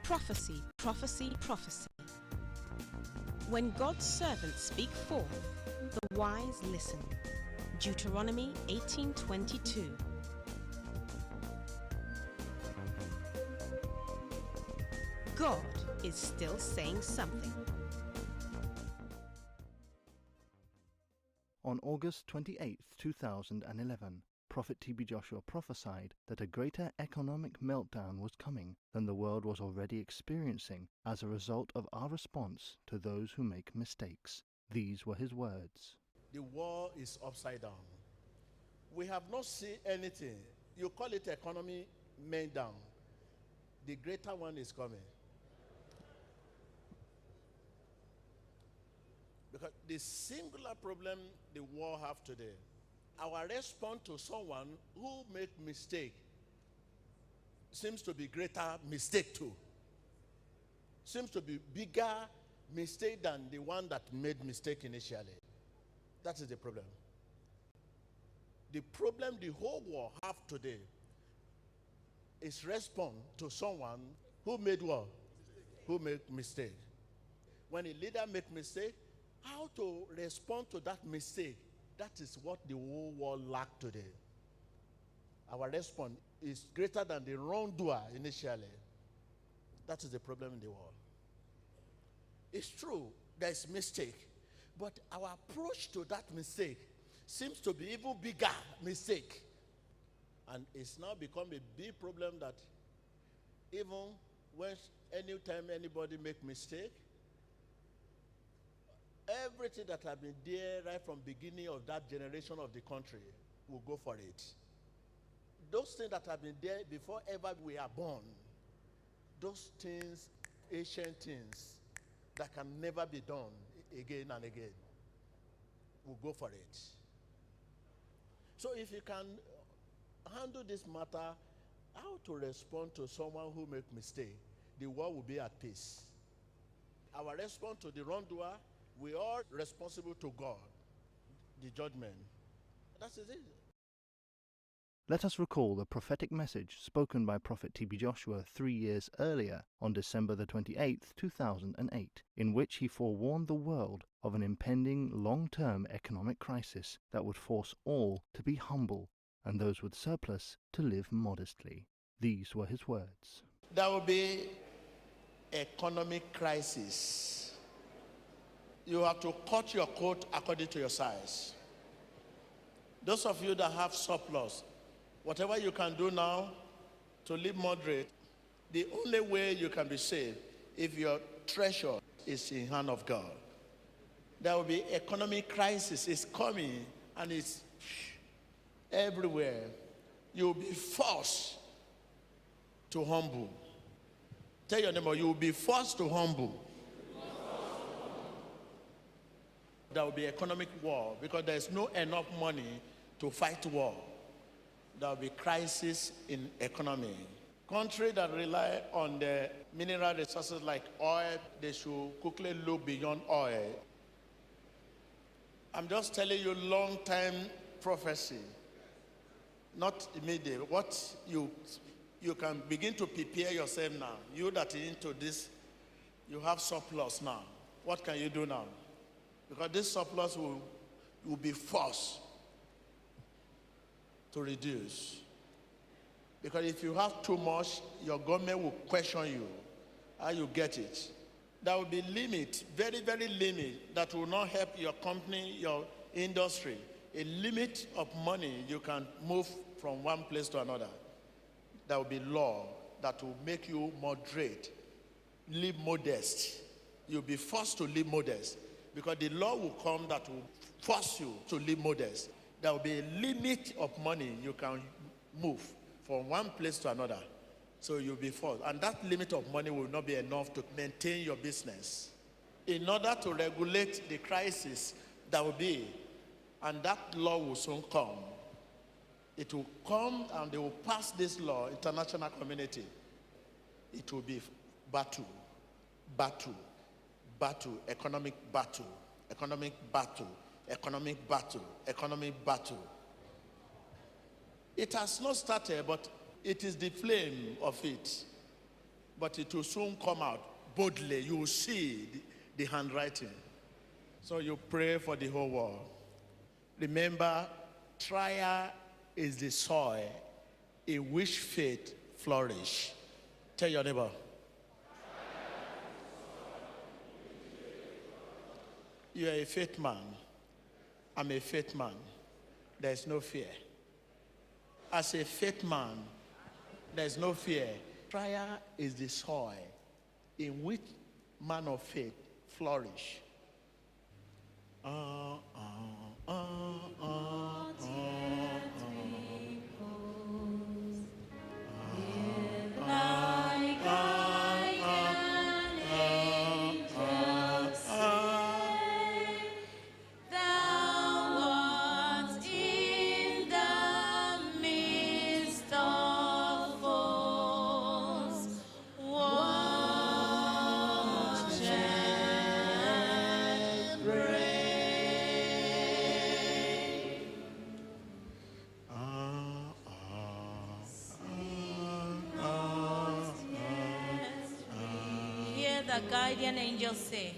Prophecy, prophecy, prophecy. When God's servants speak forth, the wise listen. Deuteronomy 18:22. God is still saying something. On August 28, 2011, Prophet T.B. Joshua prophesied that a greater economic meltdown was coming than the world was already experiencing as a result of our response to those who make mistakes. These were his words. The world is upside down. We have not seen anything. You call it economy meltdown. The greater one is coming. Because the singular problem the world have today, our response to someone who make mistake seems to be greater mistake too. Seems to be bigger mistake than the one that made mistake initially. That is the problem. The problem the whole world have today is respond to someone who made what? Who made mistake. When a leader make mistake, how to respond to that mistake, that is what the whole world lack today. Our response is greater than the wrongdoer initially. That is the problem in the world. It's true, there is mistake, but our approach to that mistake seems to be even bigger mistake. And it's now become a big problem that even when anytime anybody make mistake, everything that have been there right from beginning of that generation of the country will go for it. Those things that have been there before ever we are born, those things, ancient things that can never be done again and again, will go for it. So if you can handle this matter, how to respond to someone who make mistake, the world will be at peace. Our response to the wrongdoer, we are responsible to God, the judgment. That's it. Let us recall the prophetic message spoken by Prophet T.B. Joshua 3 years earlier on December the 28th, 2008, in which he forewarned the world of an impending long-term economic crisis that would force all to be humble and those with surplus to live modestly. These were his words. There will be economic crisis. You have to cut your coat according to your size. Those of you that have surplus, whatever you can do now to live moderate, the only way you can be saved if your treasure is in the hand of God. There will be economic crisis. It's coming and it's everywhere. You'll be forced to humble. Tell your neighbor, you will be forced to humble. There will be economic war because there's no enough money to fight war. There will be crisis in economy. Countries that rely on the mineral resources like oil, they should quickly look beyond oil. I'm just telling you long-time prophecy, not immediate. What you can begin to prepare yourself now. You that are into this, you have surplus now. What can you do now? Because this surplus will be forced to reduce. Because if you have too much, your government will question you how you get it. There will be limit, very, very limit, that will not help your company, your industry. A limit of money you can move from one place to another. There will be law that will make you moderate, live modest. You'll be forced to live modest. Because the law will come that will force you to live modest. There will be a limit of money you can move from one place to another. So you'll be forced. And that limit of money will not be enough to maintain your business. In order to regulate the crisis that will be, and that law will soon come. It will come and they will pass this law, international community. It will be battle, economic battle, economic battle. It has not started, but it is the flame of it. but it will soon come out boldly. You will see the handwriting. So you pray for the whole world. Remember, trial is the soil in which faith flourish. Tell your neighbor. You are a faith man. I'm a faith man. There is no fear. As a faith man, there is no fear. Prayer is the soil in which man of faith flourish. The guardian angel say,